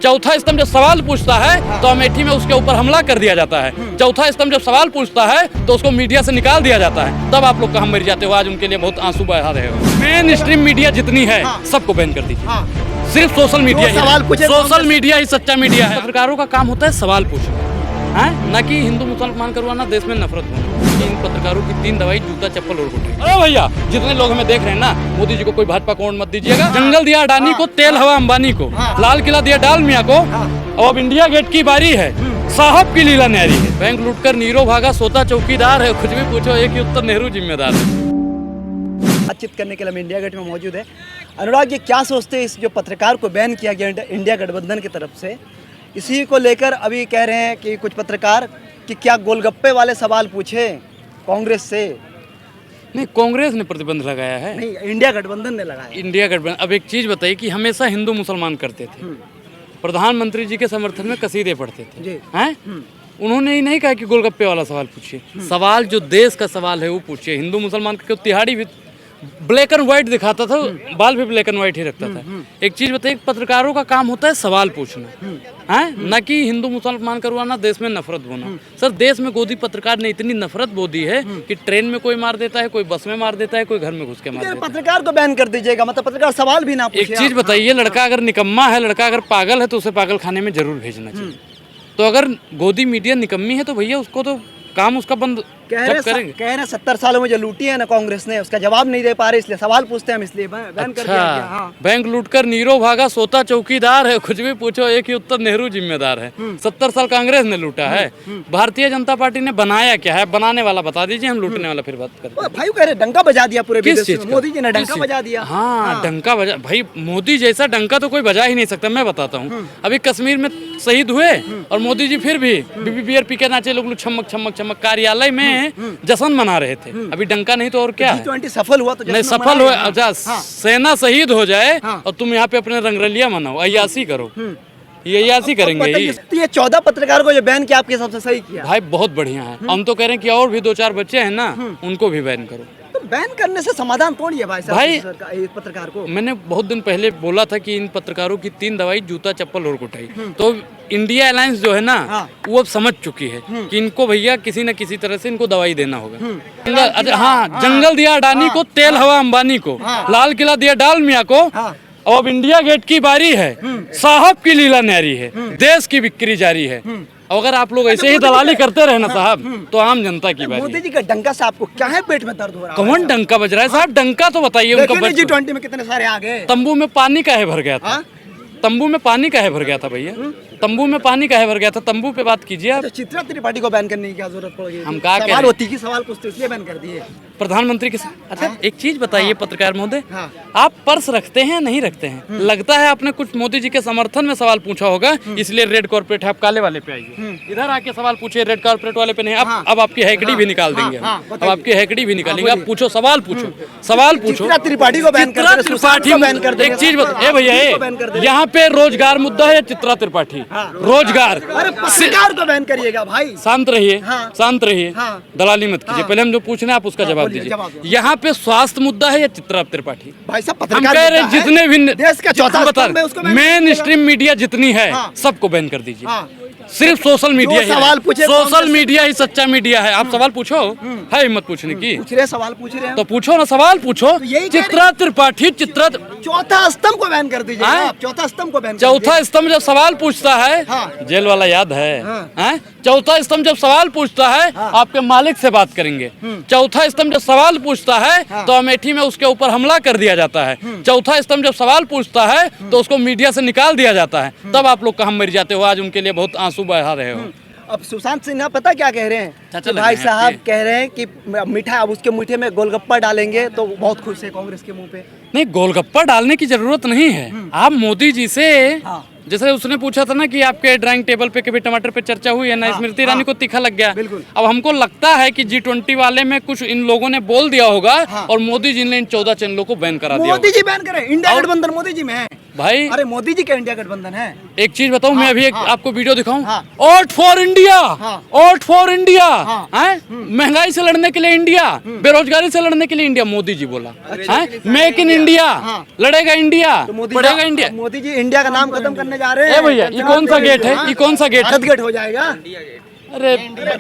चौथा स्तंभ जब सवाल पूछता है तो अमेठी में उसके ऊपर हमला कर दिया जाता है। चौथा स्तंभ जब सवाल पूछता है तो उसको मीडिया से निकाल दिया जाता है। तब आप लोग कहाँ मर जाते हो। आज उनके लिए बहुत आंसू बहा रहे हो। मेन स्ट्रीम मीडिया जितनी है सबको बैन कर दीजिए। सिर्फ सोशल मीडिया ही, सवाल पूछे, सोशल मीडिया ही सच्चा मीडिया है। पत्रकारों का काम होता है सवाल पूछना, है ना कि हिंदू मुसलमान करवाना, देश में नफरत होना। इन पत्रकारों की 3 दवाई जूता चप्पल और गुटे। अरे भैया जितने लोग हमें देख रहे हैं ना, मोदी जी को कोई भाजपा को मत दीजिएगा। जंगल दिया अडानी को, तेल हवा अंबानी को, लाल किला दिया डाल मियां को, अब इंडिया गेट की बारी है। साहब की लीला न्यारी है। बैंक लूटकर नीरो भागा, सोता चौकीदार है। कुछ भी पूछो एक ही उत्तर, नेहरू जिम्मेदार है। बातचीत करने के लिए हम इंडिया गेट में मौजूद है। अनुराग, ये क्या सोचते हैं इस जो पत्रकार को बैन किया गया इंडिया गठबंधन की तरफ से, इसी को लेकर अभी कह रहे हैं कि कुछ पत्रकार कि क्या गोलगप्पे वाले सवाल पूछे कांग्रेस से। नहीं, कांग्रेस ने प्रतिबंध लगाया है, नहीं, इंडिया गठबंधन ने लगाया। इंडिया गठबंधन। अब एक चीज बताइए कि हमेशा हिंदू मुसलमान करते थे, प्रधानमंत्री जी के समर्थन में कसीदे पढ़ते थे, हैं? उन्होंने ही नहीं कहा कि गोलगप्पे वाला सवाल पूछिए। सवाल जो देश का सवाल है वो पूछिए। हिंदू मुसलमान का तिहाड़ी भी ब्लैक एंड व्हाइट दिखाता था, बाल भी ब्लैक एंड व्हाइट ही रखता था। एक चीज बताइए, पत्रकारों का काम होता है सवाल पूछना, है ना कि हिंदू मुसलमान करवाना, देश में नफरत बोना। सर, देश में गोदी पत्रकार ने इतनी नफरत बोदी है कि ट्रेन में कोई मार देता है, कोई बस में मार देता है, कोई घर में घुस के मार देता है। पत्रकार को बैन कर दीजिएगा, मतलब पत्रकार सवाल भी ना पूछे। एक चीज बताइए, लड़का अगर निकम्मा है, लड़का अगर पागल है तो उसे पागल खाने में जरूर भेजना चाहिए। तो अगर गोदी मीडिया निकम्मी है तो भैया उसको तो काम उसका बंद कह रहे 70 सालों में जो लूटी है ना कांग्रेस ने, उसका जवाब नहीं दे पा रहे, इसलिए सवाल पूछते हैं हम, इसलिए बैन कर दिया गया। हाँ। बैंक लूटकर नीरो भागा, सोता चौकीदार है। कुछ भी पूछो एक ही उत्तर, नेहरू जिम्मेदार है। 70 साल कांग्रेस ने लूटा है। भारतीय जनता पार्टी ने बनाया क्या है? बनाने वाला बता दीजिए, हम लूटने वाला फिर बात करते हैं। भाई कह रहे डंका बजा दिया पूरे किस विदेश चीज में। का? मोदी जी ने डंका बजा दिया। हाँ, डंका बजा। भाई मोदी जैसा डंका तो कोई बजा ही नहीं सकता। मैं बताता हूँ, अभी कश्मीर में शहीद हुए और मोदी जी फिर भी बीबीबीआर के नाचे लोग छमक छमक छमक कार्यालय में जश्न मना रहे थे। अभी डंका नहीं तो और क्या है? G20 सफल हुआ तो नहीं, सफल हुआ। अच्छा, सेना शहीद हो जाए और तुम यहाँ पे अपने रंगरलिया मनाओ, अय्यासी करो, ये अय्यासी करेंगे ही। तो ये 14 पत्रकारों को जो बैन किया आपके हिसाब से सही किया? भाई बहुत बढ़िया है। हम तो कह रहे हैं कि और भी 2-4 बच्चे हैं ना, उनको भी बैन करो। तो बैन करने से समाधान थोड़ी है भाई साहब पत्रकार को। मैंने बहुत दिन पहले बोला था कि इन पत्रकारों की 3 दवाई जूता चप्पल और कुटाई। तो इंडिया अलायंस जो है ना, वो अब समझ चुकी है कि इनको भैया किसी न किसी तरह से इनको दवाई देना होगा। हाँ, जंगल दिया अडानी को, तेल हवा अंबानी को, लाल किला दिया डाल मियां को, अब इंडिया गेट की बारी है। साहब की लीला न्यारी है, देश की बिक्री जारी है। अगर आप लोग ऐसे ही दलाली करते रहे ना साहब, तो आम जनता की बारी। मोदी जी का डंका से आपको क्या है पेट में दर्द हो रहा है? कौन डंका बज रहा है साहब? डंका तो बताइए उनका। G20 में कितने सारे आ गए। तंबू में पानी काहे भर गया था? तंबू में पानी काहे भर गया था भैया? तंबू में पानी काहे भर गया था? तंबू पे बात कीजिए आप। चित्रा त्रिपाठी को बैन करने की क्या जरूरत पड़ेगी? हम क्या कह रहे हैं? होती की सवाल पूछते इसलिए बैन कर दिए प्रधानमंत्री के साथ। अच्छा, एक चीज बताइए पत्रकार महोदय, आप पर्स रखते हैं नहीं रखते हैं? लगता है आपने कुछ मोदी जी के समर्थन में सवाल पूछा होगा, इसलिए रेड कॉर्पोरेट है, आप काले वाले पे आइए, इधर आके सवाल पूछिए, रेड कॉर्पोरेट वाले पे नहीं। अब आपकी हैकड़ी भी निकाल देंगे, अब आपकी हैकड़ी भी निकालेंगे। आप पूछो, सवाल पूछो, सवाल पूछो। त्रिपाठी को बैन कर दे। एक चीज बताइए भैया, यहाँ पे रोजगार मुद्दा है या चित्रा त्रिपाठी? रोजगार। पत्रकार को बैन करिएगा भाई। शांत रहिए, शांत रहिए, दलाली मत कीजिए। पहले हम जो पूछ रहे हैं आप उसका जवाब दीजिए। यहाँ पे स्वास्थ्य मुद्दा है या चित्रा त्रिपाठी? भाई साहब, हम कह रहे हैं जितने भी देश का चौथा स्तंभ है उसको मेन स्ट्रीम मीडिया जितनी है सबको बैन कर दीजिए। सिर्फ सोशल मीडिया ही सवाल पूछे, सोशल मीडिया ही सच्चा मीडिया है। आप सवाल पूछो, है हिम्मत पूछने की? पूछ रहे सवाल पूछ रहे हैं तो पूछो ना, सवाल पूछो। चित्रा त्रिपाठी, चित्रा चौथा स्तंभ को बैन कर दीजिए आप। चौथा स्तंभ को बैन। चौथा स्तंभ जब सवाल पूछता है, जेल वाला याद है? चौथा स्तंभ जब सवाल पूछता है, आपके मालिक से बात करेंगे। चौथा स्तंभ जब सवाल पूछता है तो अमेठी में उसके ऊपर हमला कर दिया जाता है। चौथा स्तंभ जब सवाल पूछता है तो उसको मीडिया से निकाल दिया जाता है। तब आप लोग कहाँ मर जाते हो। आज उनके लिए बहुत आंसू बहा रहे हो। अब सुशांत सिन्हा पता क्या कह रहे हैं? भाई साहब कह रहे हैं कि मीठा, अब उसके मीठे में गोलगप्पा डालेंगे तो बहुत खुश है कांग्रेस के मुंह पे। नहीं, गोलगप्पा डालने की जरूरत नहीं है। आप मोदी जी से, जैसे उसने पूछा था ना कि आपके ड्राइंग टेबल पे कभी टमाटर पे चर्चा हुई है ना, स्मृति ईरानी को तीखा लग गया। अब हमको लगता है कि G20 वाले में कुछ इन लोगों ने बोल दिया होगा और मोदी जी ने इन 14 चैनलों को बैन करा दिया। मोदी जी बैन करे? इंडिया गठबंधन मोदी जी में है भाई। अरे मोदी जी का इंडिया गठबंधन है। एक चीज बताऊं, मैं अभी आपको वीडियो दिखाऊं। Vote for India, vote for India. महंगाई से लड़ने के लिए इंडिया, बेरोजगारी से लड़ने के लिए इंडिया, मोदी जी बोला। मेक इन इंडिया, लड़ेगा इंडिया, पड़ेगा इंडिया। मोदी जी इंडिया का नाम खत्म करने बनने जा रहे हैं। ए भैया, ये कौन सा गेट है? ये कौन सा गेट है? भारत गेट हो जाएगा। अरे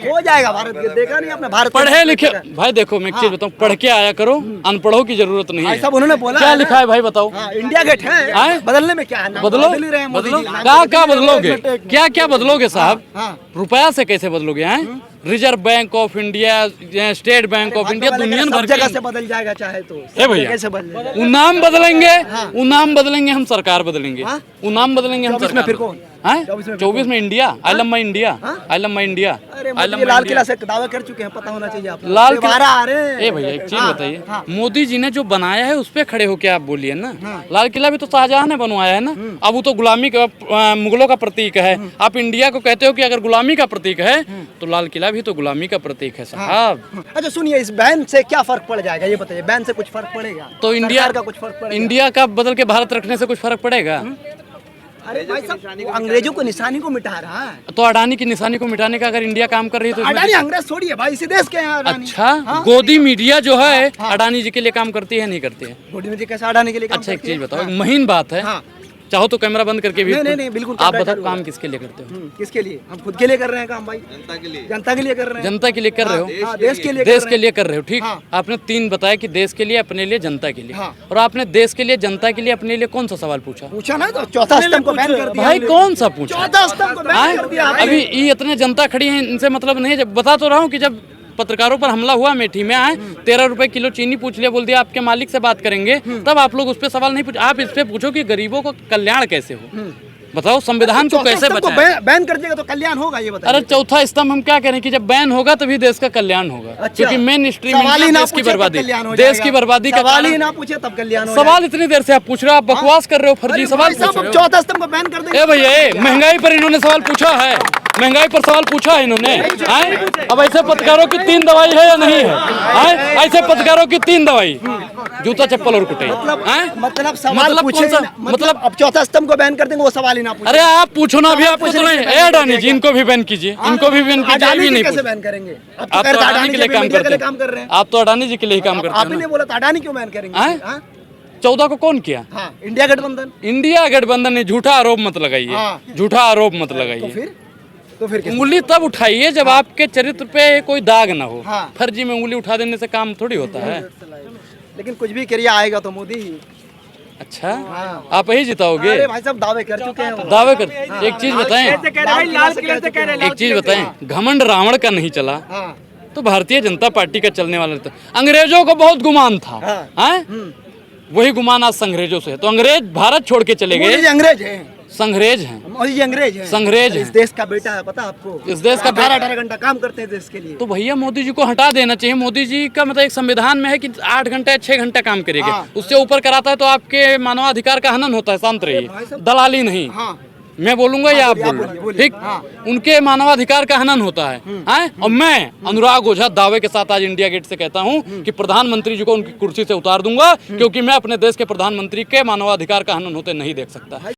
हो जाएगा भारत गेट, देखा नहीं आपने? भारत पढ़े लिखे भाई, देखो मैं एक चीज बताऊं, पढ़ के आया करो, अनपढ़ों की जरूरत नहीं भाई है। साहब उन्होंने बोला क्या है ना? लिखा है भाई बताओ? हाँ, इंडिया गेट है, बदलने में क्या है? नाम बदलो, बदल ही रहे हैं मोदी बदलो, जी। नाम क्या बदल ही रहे हैं, बदलोगे? एक मिनट, एक क्या क्या बदलोगे साहब? हाँ। रुपया से कैसे बदलोगे? हैं reserve bank of India, state bank of India, दुनिया भर सब जगह के से बदल जाएगा चाहे तो। ए भैया, कैसे बदल? वो नाम बदलेंगे, वो नाम बदलेंगे, हम सरकार बदलेंगे। हाँ? वो नाम बदलेंगे, हम 24 में सरकार फिर कौन? हैं? 24 में 24 में India, I love my India, I love my India, अरे आई मोदी लव जी लाल माई किला इंडिया। से दावा कर चुके हैं, पता होना चाहिए आपको। लाल किला दोबारा आ रहे हैं। ए भैया एक चीज हाँ, बताइए, हाँ। मोदी जी ने जो बनाया है उस पे खड़े होके आप बोलिए ना। हाँ। लाल किला भी तो शाहजहां ने बनवाया है ना। अब वो तो गुलामी का, मुगलों का प्रतीक है। आप इंडिया को कहते हो कि अगर गुलामी का प्रतीक है तो लाल किला भी तो गुलामी का प्रतीक है साहब। अच्छा सुनिए, इस बैन से क्या फर्क पड़ जाएगा ये बताइए? बैन से कुछ फर्क पड़ेगा तो इंडिया सरकार का कुछ फर्क पड़ेगा? इंडिया का बदल के भारत रखने से कुछ फर्क पड़ेगा? अरे भाई साहब, वो अंग्रेजों को निशानी को मिटा रहा है। तो अडानी की निशानी को मिटाने का अगर इंडिया काम कर रही है तो इसमें अडानी अंग्रेज थोड़ी है भाई, इसी देश के हैं अडानी। अच्छा, गोदी मीडिया जो है अडानी जी के लिए काम करती है नहीं करती है? गोदी में जी कैसे अडानी के लिए काम अच्छा एक करती है? चीज बताओ, एक महीन बात है, हाँ। चाहो तो कैमरा बंद करके भी नहीं, बिल्कुल आप कैमरा बताओ चालू काम है। किसके लिए करते हो? किसके लिए? हम खुद के लिए कर रहे हैं काम भाई, जनता के लिए कर रहे हैं। जनता के लिए कर रहे हो? हाँ, देश के लिए देश के लिए कर रहे हो, ठीक। हाँ। आपने 3 बताया कि देश के लिए, अपने लिए, जनता के लिए। हाँ। और आपने देश के लिए, जनता के लिए, अपने लिए कौन सा सवाल पूछा? पूछा ना, तो चौथा स्तंभ को बैन कर दिया भाई हमने। कौन सा पूछा? चौथा स्तंभ को बैन कर दिया अभी ये इतने जनता खड़ी है, इनसे मतलब नहीं है। जब बता तो रहा हूँ कि जब पत्रकारों पर हमला हुआ अमेठी में, आए 13 रुपए किलो चीनी पूछ लिया, बोल दिया आपके मालिक से बात करेंगे, तब आप लोग उस पर सवाल नहीं पूछ। आप इस पे पूछो कि गरीबों का कल्याण कैसे हो, बताओ संविधान को कैसे बचाएं? बैन कर देगा तो कल्याण होगा ये बताइए। अरे चौथा स्तंभ हम क्या करें कि जब बैन होगा तभी देश का कल्याण होगा। अच्छा। क्योंकि मेन स्ट्रीम सवाल ही ना देश की पूछे तब बर्बादी, कल्याण हो देश जाएगा। की बर्बादी का सवाल ही कारण। ना पूछे तब कल्याण हो सवाल इतनी देर से आप पूछ रहे हो, आप बकवास कर रहे हो, फर्जी जाएगा। सवाल भाई साहब, पूछ अब रहे हो। चौथा स्तंभ को बैन कर देंगे। ए भैया, महंगाई पर इन्होंने सवाल पूछा है, महंगाई पर सवाल पूछा है इन्होंने। हैं? अब ऐसे पत्रकारों की 3 दवाई है या नहीं है? हैं? ऐसे पत्रकारों की 3 दवाई, जूता चप्पल और कुटाई। हैं? मतलब सवाल मतलब पूछे कौन सा? ही ना- मतलब अब चौथा स्तंभ को बैन कर देंगे, वो सवाल ही ना पूछे। अरे आप पूछो ना, अभी आपको तो पूछने नहीं। के ए बैन अडानी कर जी, इनको भी बैन कीजिए, इनको भी बैन कीजिए, अडानी भी जी नहीं कैसे पूछो। बैन करेंगे? अब आप तो अडानी के लिए काम मीडिया करते काम कर रहे हैं, हैं। आप तो अडानी जी के लिए ही काम करते आप हैं ही ना। ने बोला था अडानी क्यों बैन करेंगे? हैं? हाँ? 14 को कौन किया? हाँ, इंडिया गठबंधन। इंडिया गठबंधन ने, झूठा आरोप मत लगाइए, हाँ। झूठा आरोप मत लगाइए। तो फिर किस? उंगली तब उठाइए जब आपके चरित्र पे कोई दाग ना हो। हाँ। फर्जी में उंगली उठा देने से काम थोड़ी होता है। लेकिन कुछ भी करिए, आएगा तो मोदी ही। अच्छा, हाँ। आप ही जिताओगे? अरे भाई साहब दावे कर चुके हैं वो। दावे कर। एक चीज बताएं, हैं। एक चीज बताएं, घमंड रावण का नहीं चला हाँ। तो भारतीय जनता पार्टी का चलने वाला था। अंग्रेजों को बहुत गुमान था, हाँ। हैं? वही गुमान आज संग्रेजों से है। तो अंग्रेज भारत छोड़ के चले मोदी गए, जी अंग्रेज हैं। संग्रेज हैं। मोदी जी अंग्रेज हैं। संग्रेज इस हैं। देश का बेटा है, पता आपको? इस देश का 18 घंटा काम करते हैं देश के लिए। तो भैया मोदी जी को हटा देना चाहिए। मोदी जी का मतलब एक संविधान में है कि 8 घंटा 6 घंटा काम करेंगे, हाँ। उससे ऊपर कराता है तो आपके मानवाधिकार का हनन होता है। शांत रहिए, भाई साहब- दलाली नहीं। हाँ। मैं बोलूंगा या आप बोलिए, बोलो, बोलिए। ठीक। हाँ। उनके मानवाधिकार का हनन होता है, हैं? और मैं अनुराग ओझा दावे के साथ आज इंडिया गेट से कहता हूं कि प्रधानमंत्री जी को उनकी कुर्सी से उतार दूंगा, क्योंकि मैं अपने देश के प्रधानमंत्री के मानवाधिकार का हनन होते नहीं देख सकता।